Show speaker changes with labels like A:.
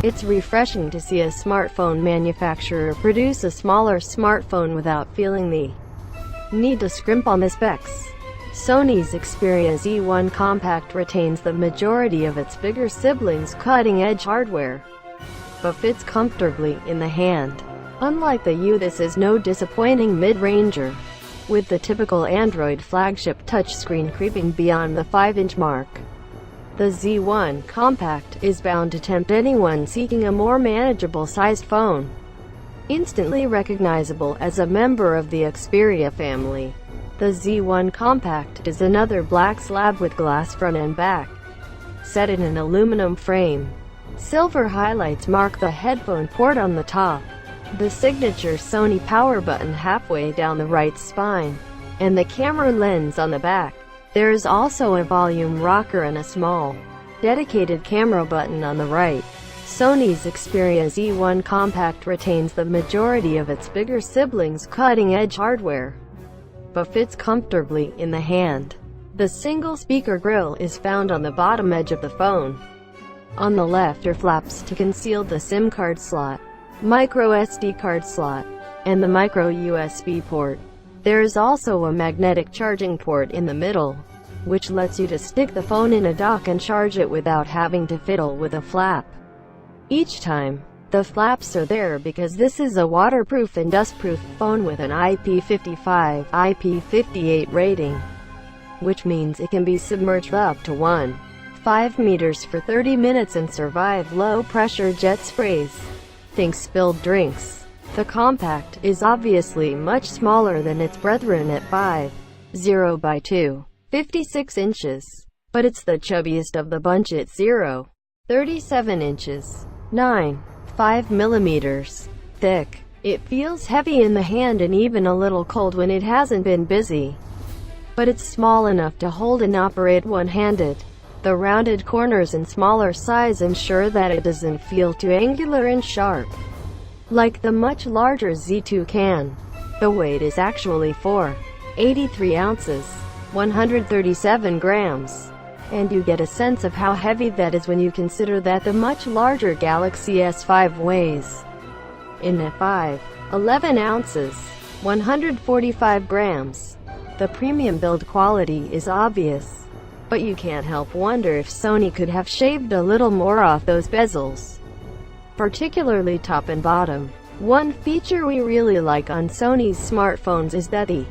A: It's refreshing to see a smartphone manufacturer produce a smaller smartphone without feeling the need to scrimp on the specs. Sony's Xperia Z1 Compact retains the majority of its bigger siblings' cutting-edge hardware, but fits comfortably in the hand. Unlike the U, this is no disappointing mid-ranger, with the typical Android flagship touchscreen creeping beyond the 5-inch mark. The Z1 Compact is bound to tempt anyone seeking a more manageable-sized phone. Instantly recognizable as a member of the Xperia family, the Z1 Compact is another black slab with glass front and back, set in an aluminum frame. Silver highlights mark the headphone port on the top, the signature Sony power button halfway down the right spine, and the camera lens on the back. There is also a volume rocker and a small, dedicated camera button on the right. Sony's Xperia Z1 Compact retains the majority of its bigger siblings' cutting-edge hardware, but fits comfortably in the hand. The single-speaker grille is found on the bottom edge of the phone. On the left are flaps to conceal the SIM card slot, micro SD card slot, and the micro USB port. There is also a magnetic charging port in the middle, which lets you to stick the phone in a dock and charge it without having to fiddle with a flap each time. The flaps are there because this is a waterproof and dustproof phone with an IP55, IP58 rating, which means it can be submerged up to 1.5 meters for 30 minutes and survive low-pressure jet sprays. Think spilled drinks. The Compact is obviously much smaller than its brethren at 5.0 by 2.56 inches, but it's the chubbiest of the bunch at 0.37 inches, 9.5 millimeters thick. It feels heavy in the hand and even a little cold when it hasn't been busy, but it's small enough to hold and operate one-handed. The rounded corners and smaller size ensure that it doesn't feel too angular and sharp, like the much larger Z2 can. The weight is actually 4.83 ounces, 137 grams, and you get a sense of how heavy that is when you consider that the much larger Galaxy S5 weighs in at 5.11 ounces, 145 grams. The premium build quality is obvious, but you can't help wonder if Sony could have shaved a little more off those bezels, particularly top and bottom. One feature we really like on Sony's smartphones is that the